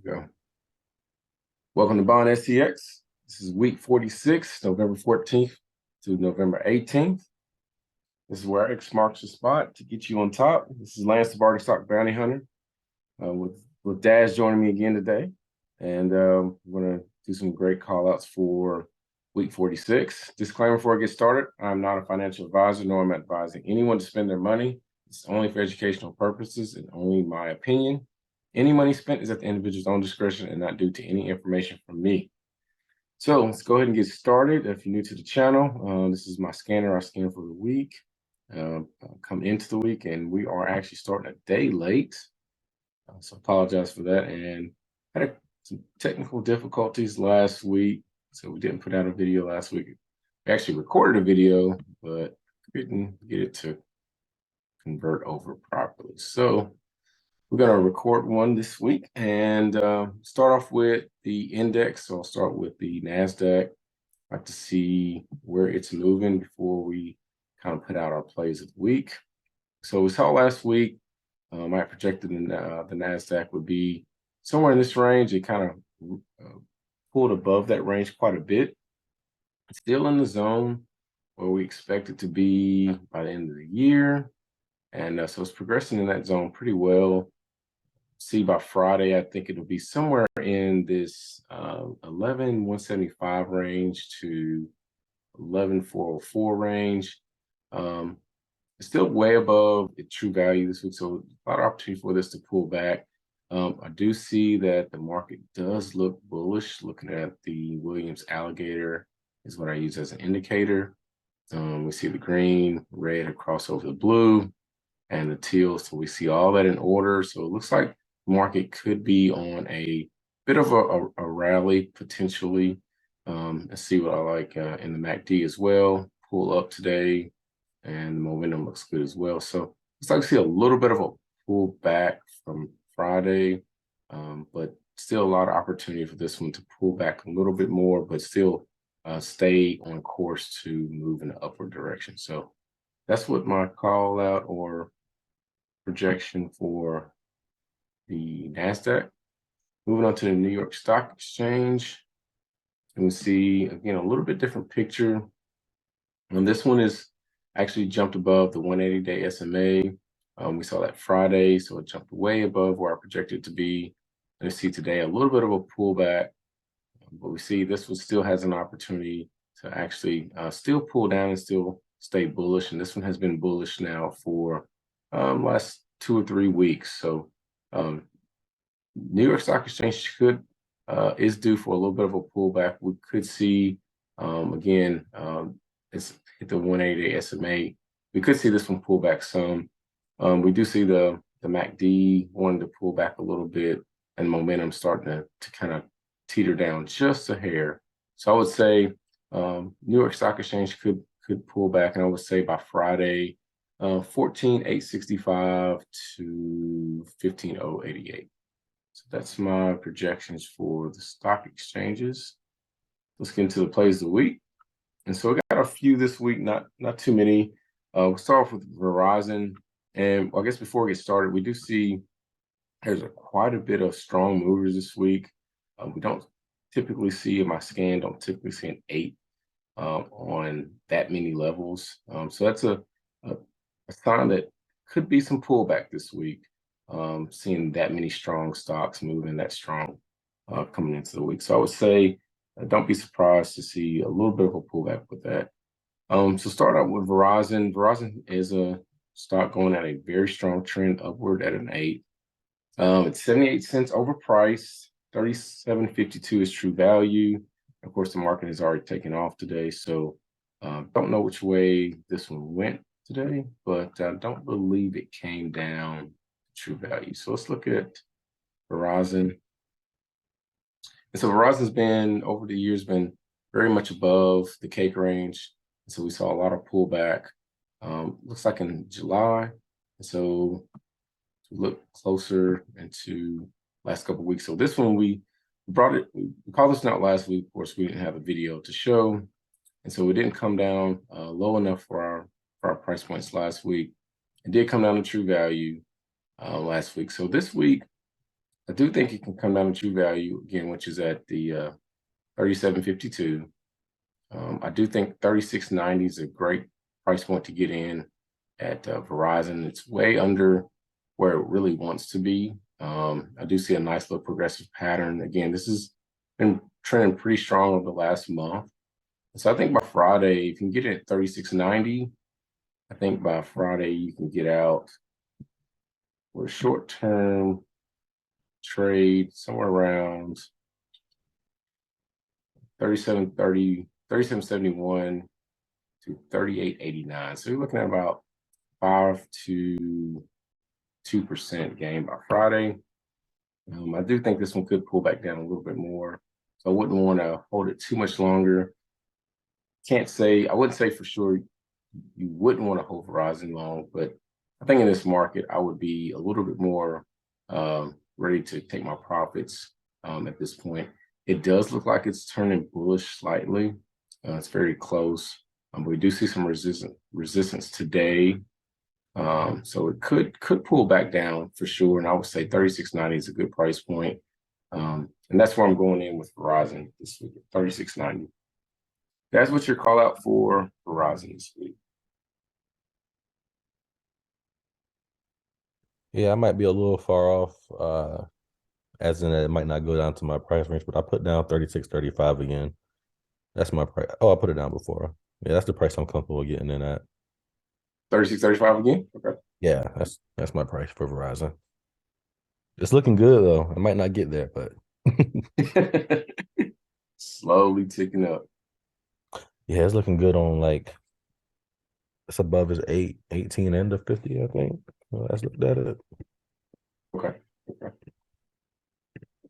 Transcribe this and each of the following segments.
we go. Welcome to BondSTX. This is week 46, November 14th to November 18th. This is where X marks the spot to get you on top. This is Lance, the Barter Stock Bounty Hunter, with Daz joining me again today. And we're going to do some great call outs for week 46. Disclaimer before I get started, I'm not a financial advisor, nor am I advising anyone to spend their money. It's only for educational purposes and only my opinion. Any money spent is at the individual's own discretion and not due to any information from me. So let's go ahead and get started. If you're new to the channel, this is my scanner. I scan for the week, come into the week, and we are actually starting a day late. So apologize for that. And had some technical difficulties last week, so we didn't put out a video last week. We actually recorded a video, but couldn't get it to convert over properly. So we're going to record one this week and start off with the index. So I'll start with the NASDAQ. I like to see where it's moving before we kind of put out our plays of the week. So we saw last week, I projected the NASDAQ would be somewhere in this range. It kind of pulled above that range quite a bit. It's still in the zone where we expect it to be by the end of the year. And so it's progressing in that zone pretty well. See, by Friday, I think it'll be somewhere in this 11,175 range to 11,404 range. It's still way above the true value this week, so a lot of opportunity for this to pull back. I do see that the market does look bullish. Looking at the Williams alligator is what I use as an indicator. We see the green, red across over the blue, and the teal. So we see all that in order. So it looks like market could be on a bit of a rally potentially. Let's see what I like in the MACD as well. Pull up today, and the momentum looks good as well. So it's like to see a little bit of a pull back from Friday, but still a lot of opportunity for this one to pull back a little bit more, but still stay on course to move in the upward direction. So that's what my call out or projection for the NASDAQ. Moving on to the New York Stock Exchange, and we see again a little bit different picture. And this one is actually jumped above the 180-day SMA. We saw that Friday, so it jumped way above where I projected it to be. And we see today a little bit of a pullback, but we see this one still has an opportunity to actually still pull down and still stay bullish. And this one has been bullish now for last 2 or 3 weeks. So New York Stock Exchange is due for a little bit of a pullback. We could see again, it's hit the 180 SMA. We could see this one pull back some. We do see the MACD wanting to pull back a little bit, and momentum starting to kind of teeter down just a hair. So I would say New York Stock Exchange could pull back, and I would say by Friday, 14,865 to 15,088. So that's my projections for the stock exchanges. Let's get into the plays of the week. And so we got a few this week, not too many. We'll start off with Verizon. And I guess before we get started, we do see there's quite a bit of strong movers this week. We don't typically see in my scan, don't typically see an 8 on that many levels. So that's a sign that could be some pullback this week. Seeing that many strong stocks moving that strong coming into the week. So I would say don't be surprised to see a little bit of a pullback with that. So start out with Verizon. Verizon is a stock going at a very strong trend upward at an 8. It's 78 cents overpriced. 37.52 is true value. Of course, the market has already taken off today, so don't know which way this one went today, but I don't believe it came down to true value. So let's look at Verizon. And so Verizon's been, over the years, been very much above the cake range. So we saw a lot of pullback, looks like in July. And so to look closer into last couple of weeks. So this one, we called this out last week. Of course, we didn't have a video to show. And so it didn't come down low enough for our price points last week. It did come down to true value last week. So this week, I do think it can come down to true value again, which is at the 37.52. I do think 36.90 is a great price point to get in at Verizon. It's way under where it really wants to be. I do see a nice little progressive pattern. Again, this has been trending pretty strong over the last month. So I think by Friday, if you can get it at 36.90, I think by Friday you can get out for a short-term trade somewhere around 37.71 to 38.89. So you're looking at about 5 to 2% gain by Friday. I do think this one could pull back down a little bit more. So I wouldn't want to hold it too much longer. I wouldn't say for sure you wouldn't want to hold Verizon long, but I think in this market, I would be a little bit more ready to take my profits at this point. It does look like it's turning bullish slightly. It's very close. We do see some resistance today. So it could pull back down for sure. And I would say 36.90 is a good price point. And that's where I'm going in with Verizon this week at 36.90. That's what your call out for Verizon this week. Yeah, I might be a little far off, as in it might not go down to my price range, but I put down 36.35 again. That's my price. Oh, I put it down before. Yeah, that's the price I'm comfortable getting in at. 36.35 again? Okay. Yeah, that's my price for Verizon. It's looking good though. I might not get there, but Slowly ticking up. yeah, it's looking good on like it's above his 18 and the 50, I think. Let's look at it. Okay.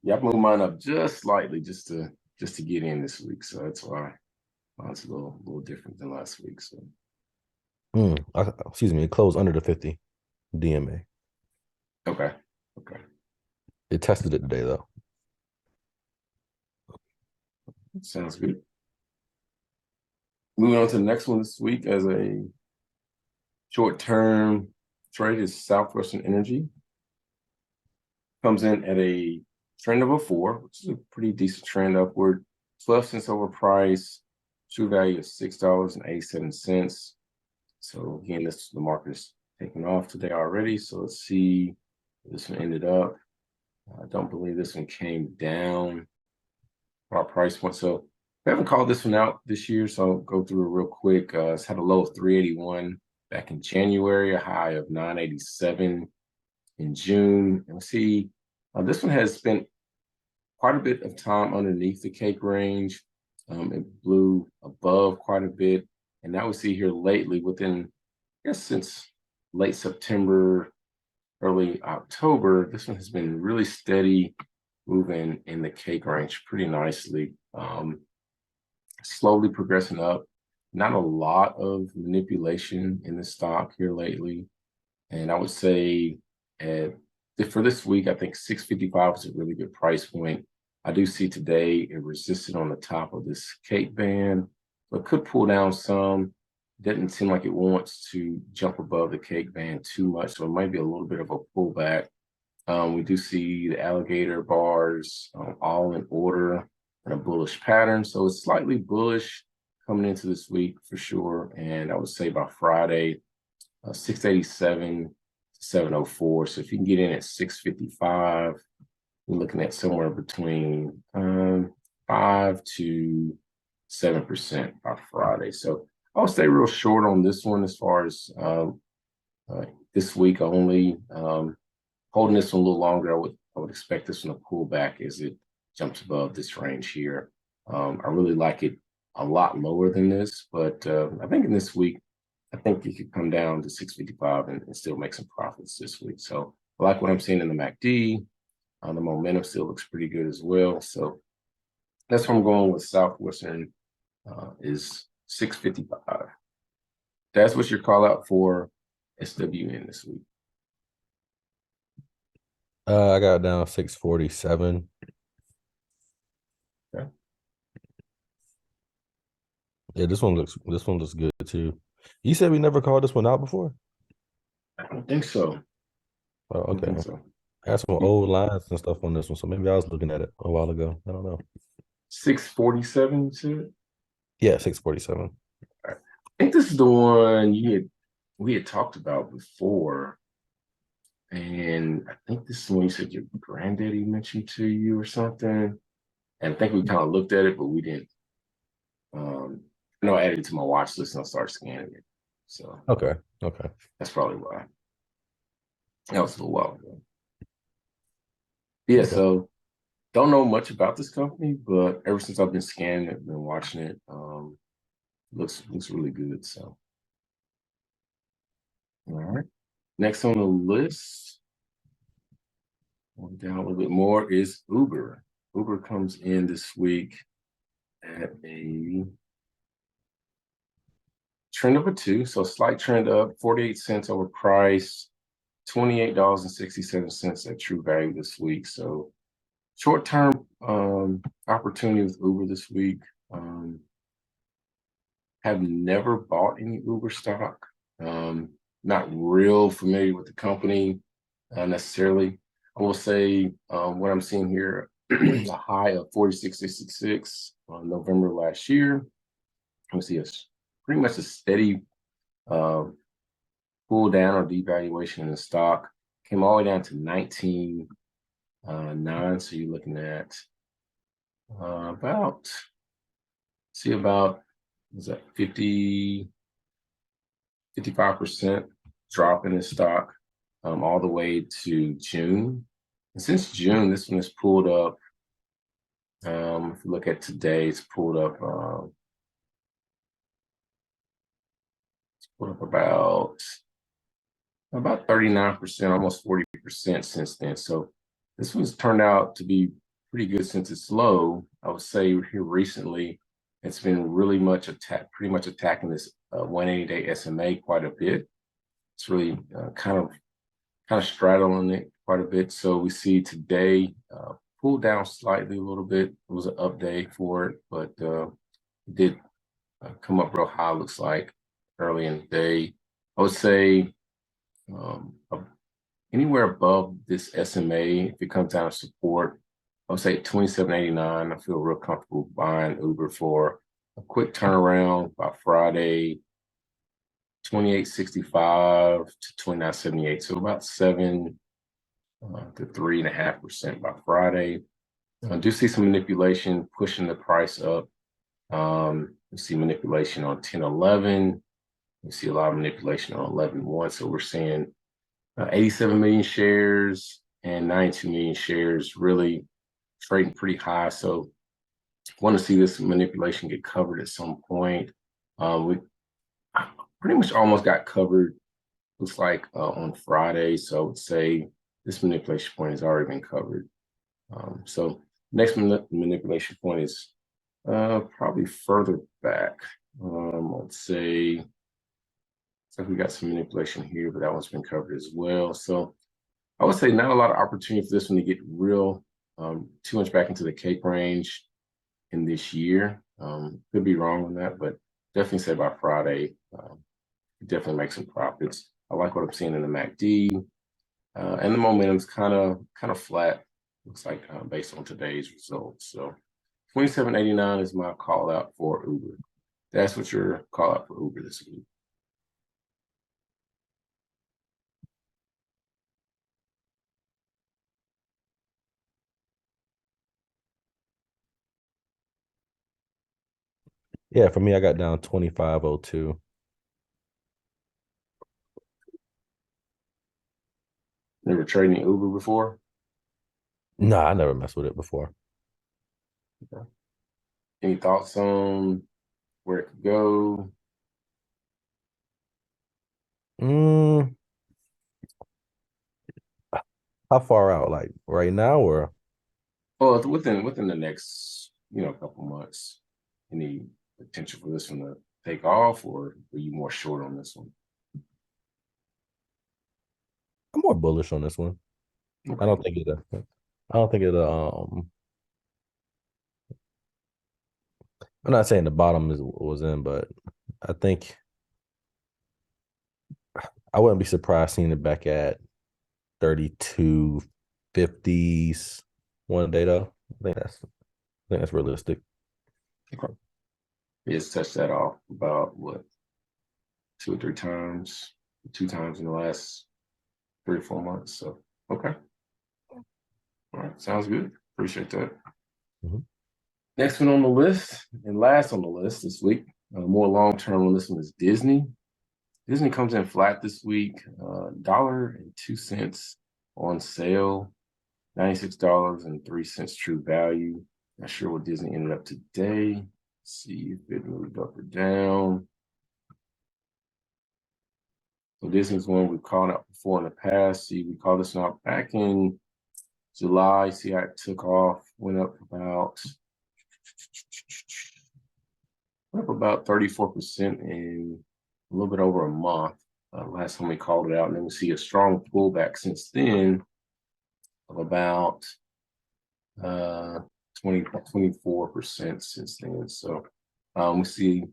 Yeah, I've moved mine up just slightly just to get in this week. So that's why mine's a little different than last week. So Excuse me, it closed under the 50 DMA. okay. It tested it today though. Sounds good. Moving on to the next one this week as a short-term trade is Southwestern Energy. Comes in at a trend of a 4, which is a pretty decent trend upward. 12 cents over price. True value of $6.87. So again, the market is taking off today already. So let's see where this one ended up. I don't believe this one came down our price point. So we haven't called this one out this year, so I'll go through it real quick. It's had a low of 381 back in January, a high of 987 in June. And we see this one has spent quite a bit of time underneath the cake range. It blew above quite a bit. And now we see here lately within, I guess since late September, early October, this one has been really steady, moving in the cake range pretty nicely. Slowly progressing up. Not a lot of manipulation in the stock here lately. And I would say for this week, I think 655 is a really good price point. I do see today it resisted on the top of this cake band, but could pull down some. Doesn't seem like it wants to jump above the cake band too much, so it might be a little bit of a pullback. We do see the alligator bars all in order in a bullish pattern, so it's slightly bullish coming into this week for sure. And I would say by Friday, 687 to 704. So if you can get in at 655, we're looking at somewhere between 5 to 7% by Friday. So I'll stay real short on this one as far as this week only. Holding this one a little longer, I would expect this one to pull back as it jumps above this range here. I really like it a lot lower than this, but I think in this week, I think it could come down to 655 and still make some profits this week. So I like what I'm seeing in the MACD. The momentum still looks pretty good as well. So that's where I'm going with Southwestern is 655. That's what your call out for SWN this week. I got down 647. Okay. Yeah, this one looks good too. You said we never called this one out before? I don't think so. Oh, I don't okay. think so. I got some old lines and stuff on this one, so maybe I was looking at it a while ago. I don't know. 647, you said? Yeah, 647. I think this is the one we had talked about before. And I think this is the one you said your granddaddy mentioned to you or something. And I think we kind of looked at it, but we didn't. I added it to my watch list and I'll start scanning it. So Okay. that's probably why. That was a little while ago. Yeah, Okay. so don't know much about this company, but ever since I've been scanning it, been watching it, looks really good. So all right. Next on the list, going down a little bit more, is Uber. Uber comes in this week at a trend of a 2, so slight trend up, 48 cents over price, $28.67 at true value this week. So short-term opportunity with Uber this week. Have never bought any Uber stock. Not real familiar with the company necessarily. I will say what I'm seeing here, a high of 46.66 on November last year. We see pretty much a steady uh, pull down or devaluation in the stock. Came all the way down to 19.9. So you're looking at about was that 55% drop in the stock all the way to June. And since June, this one has pulled up. If you look at today, it's pulled up about 39%, almost 40% since then. So this one's turned out to be pretty good since it's low. I would say here recently, it's been pretty much attacking this 180-day SMA quite a bit. It's really kind of straddling it quite a bit. So we see today pulled down slightly a little bit. It was an up day for it, but it did come up real high, looks like, early in the day. I would say anywhere above this SMA, if it comes down to support, I would say 27.89. I feel real comfortable buying Uber for a quick turnaround by Friday, 28.65 to 29.78. So about 7 to 3.5% by Friday. I do see some manipulation pushing the price up. You see manipulation on 10.11. You see a lot of manipulation on 11.1. So we're seeing 87 million shares and 92 million shares really trading pretty high. So want to see this manipulation get covered at some point. We pretty much almost got covered, looks like, on Friday. So I would say this manipulation point has already been covered. So next manipulation point is probably further back. Let's say, so we got some manipulation here, but that one's been covered as well. So I would say not a lot of opportunity for this one to get real too much back into the cape range in this year. Could be wrong on that, but definitely say by Friday, definitely make some profits. I like what I'm seeing in the MACD, and the momentum's kind of flat. Looks like based on today's results. So 27.89 is my call out for Uber. That's what your call out for Uber this week. Yeah, for me, I got down 25.02. Never trading Uber before? Nah, I never messed with it before. Okay. Any thoughts on where it could go? Mm, how far out? Like right now, or Well, within the next couple months, any potential for this one to take off, or are you more short on this one? I'm more bullish on this one. I Okay. don't think it. I don't think it. I'm not saying the bottom was in, but I think I wouldn't be surprised seeing it back at 32 50s one day though. I think that's realistic. Okay. We just touched that off about what, 2 or 3 times, 2 times in the last 3 or 4 months. So okay. All right, sounds good. Appreciate that. Mhm. Next one on the list, and last on the list this week, more long-term on this one is Disney. Disney comes in flat this week, $1.02 on sale, $96.03 true value. Not sure what Disney ended up today. Let's see if it moved up or down. So Disney's one we've called out before in the past. See, we called this one out back in July. See how it took off, went up about 34% in a little bit over a month. Last time we called it out, and then we see a strong pullback since then of about 24% since then. So we see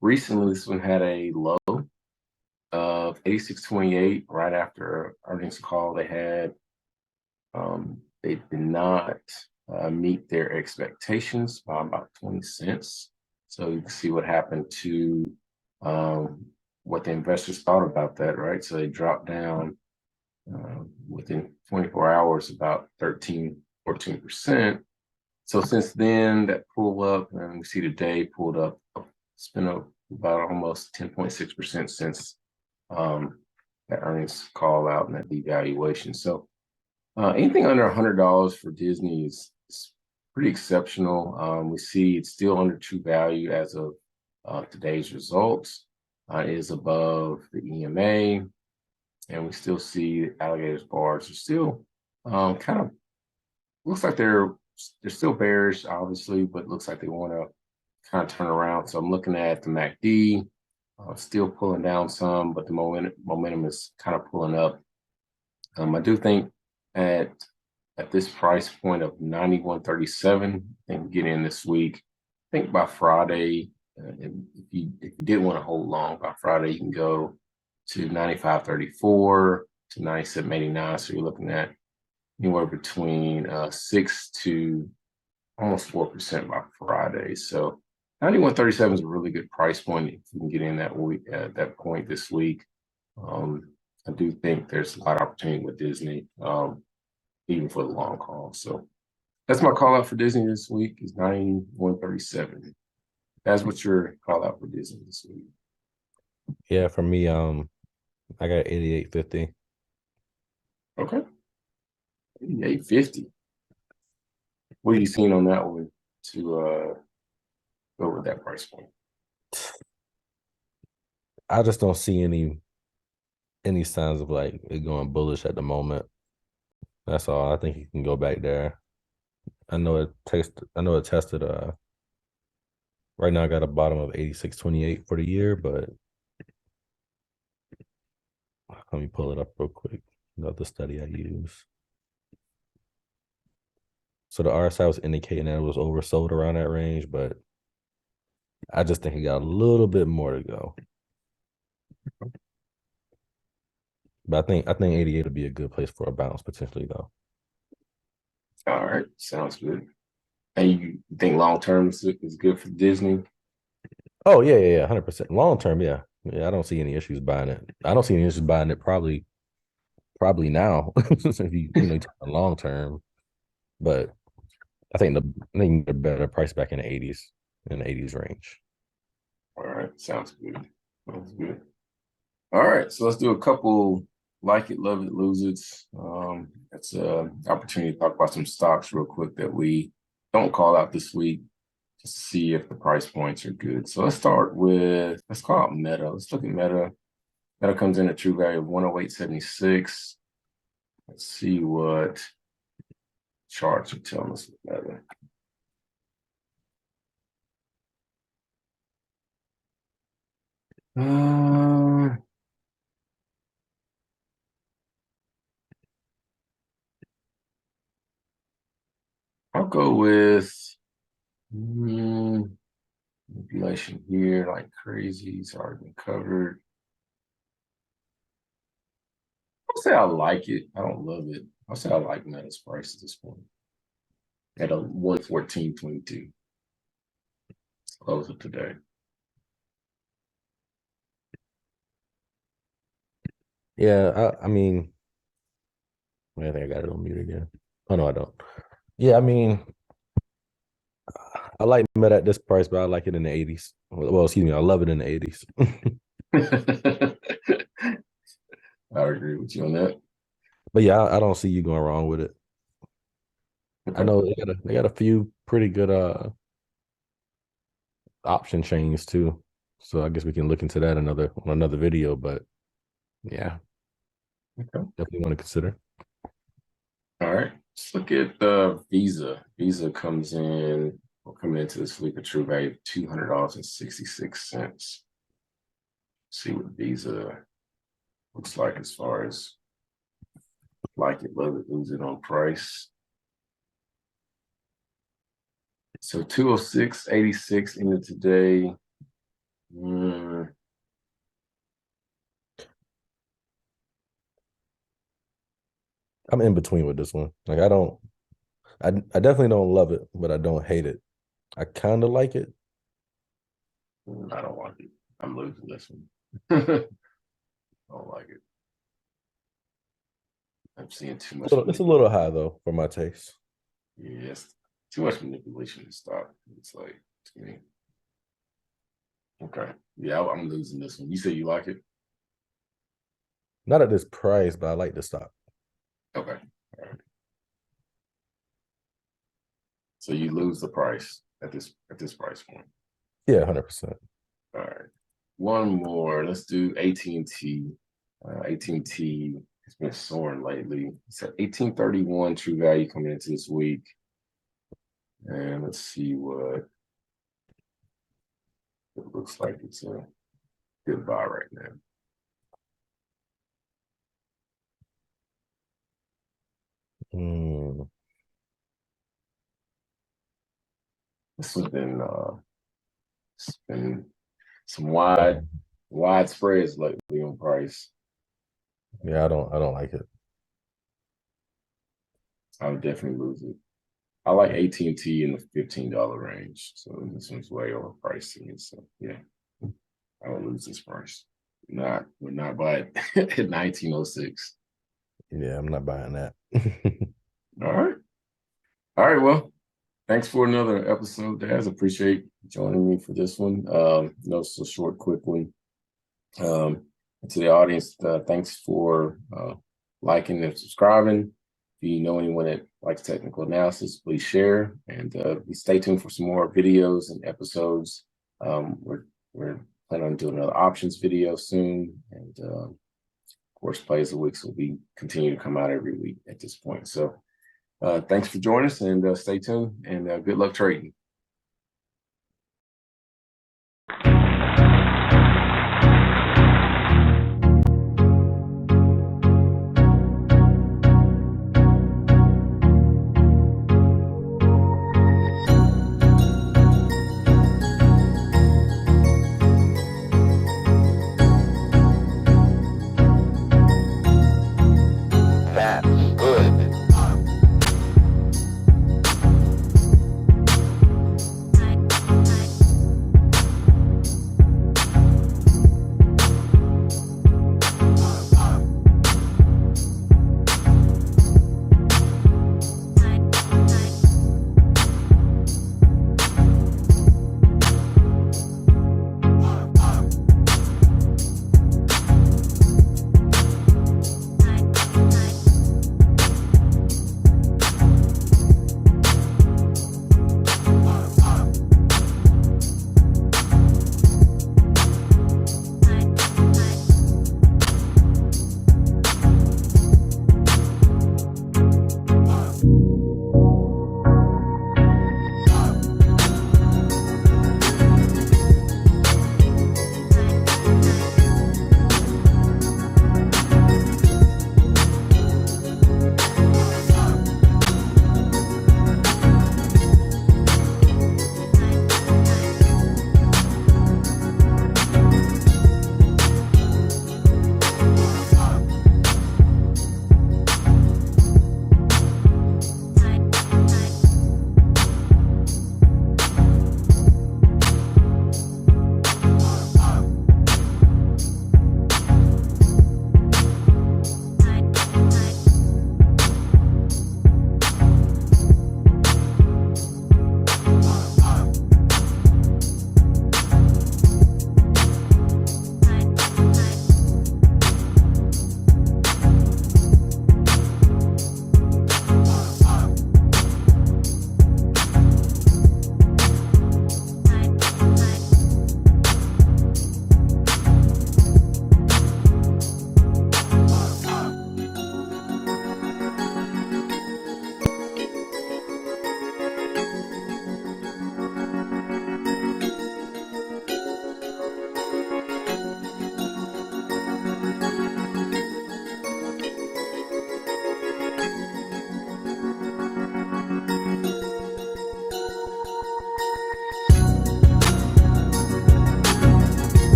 recently this one had a low of 86.28 right after earnings call. They did not meet their expectations by about 20 cents. So you can see what happened to what the investors thought about that, right? So they dropped down within 24 hours about 14%. So since then, that pull up, and we see today pulled up, it's been up about almost 10.6% since that earnings call out and that devaluation. So anything under $100 for Disney is pretty exceptional. We see it's still under true value as of today's results. It is above the EMA, and we still see alligators bars are still kind of looks like they're still bearish, obviously, but looks like they want to kind of turn around. So I'm looking at the MACD, still pulling down some, but the momentum is kind of pulling up. I do think at this price point of 91.37, I think get in this week. I think by Friday, if you did want to hold long, by Friday you can go to 95.34 to 97.89. So you're looking at anywhere between 6 to almost 4% by Friday. So 91.37 is a really good price point if you can get in that week at that point this week. I do think there's a lot of opportunity with Disney, even for the long haul. So that's my call out for Disney this week is 91.37. That's what your call out for Disney this week. Yeah, for me, I got 88.50. Okay. 88.50. What are you seeing on that one to go with that price point? I just don't see any signs of like it going bullish at the moment. That's all. I think you can go back there. I know it tested right now I got a bottom of 86.28 for the year, but let me pull it up real quick. Another study I use. So the RSI was indicating that it was oversold around that range, but I just think it got a little bit more to go. But I think 88 would be a good place for a bounce potentially though. All right, sounds good. And you think long term is good for Disney? Oh yeah, 100%. Long term, yeah. Yeah, I don't see any issues buying it. I don't see any issues buying it probably now. If you long term. But I think the better price back in the 80s range. All right, sounds good. Sounds good. All right, so let's do a couple like it, love it, lose it. That's an opportunity to talk about some stocks real quick that we don't call out this week, just to see if the price points are good. So let's call out Meta. Let's look at Meta. Meta comes in at true value of 108.76. Let's see what charts are telling us with Meta. I'll go with manipulation here, like crazy. It's already been covered. I'll say I like it. I don't love it. I'll say I like Meta's price at this point. At a 114.22. Close of today. Yeah, I mean, I think I got it on mute again. Oh no, I don't. Yeah, I mean, I like Meta at this price, but I like it in the 80s. Well, excuse me, I love it in the 80s. I agree with you on that. But yeah, I don't see you going wrong with it. I Okay. know they got a few pretty good option chains too. So I guess we can look into that on another video. But yeah, Okay. definitely want to consider. All right. Let's look at Visa. Visa comes in, will come into this week a true value of $200.66. See what Visa looks like as far as like it, love it, lose it on price. So 206.86 into today. I'm in between with this one. Like I definitely don't love it, but I don't hate it. I kind of like it. I don't like it. I'm losing this one. I don't like it. I'm seeing too much. It's a little high though for my taste. Yes, too much manipulation to stop. It's like, okay, yeah, I'm losing this one. You say you like it? Not at this price, but I like the stock. Okay, all right. So you lose the price at this price point. Yeah, 100%. All right. One more. Let's do AT&T. AT&T has been soaring lately. It's at 1831 true value coming into this week. And let's see what it looks like. It's a good buy right now. This has been it's been some wide spreads lately on price. Yeah, I don't like it. I would definitely lose it. I like AT&T in the $15 range. So this one's way overpriced to me. So yeah, I would lose this price. Would not buy it at 1906. Yeah, I'm not buying that. All right. All right. Well, thanks for another episode, Daz. Appreciate joining me for this one. It's a short, quick one. To the audience, thanks for liking and subscribing. If you know anyone that likes technical analysis, please share and stay tuned for some more videos and episodes. We're planning on doing another options video soon, and of course, plays of the weeks will be continue to come out every week at this point. So, thanks for joining us, and stay tuned. And good luck trading.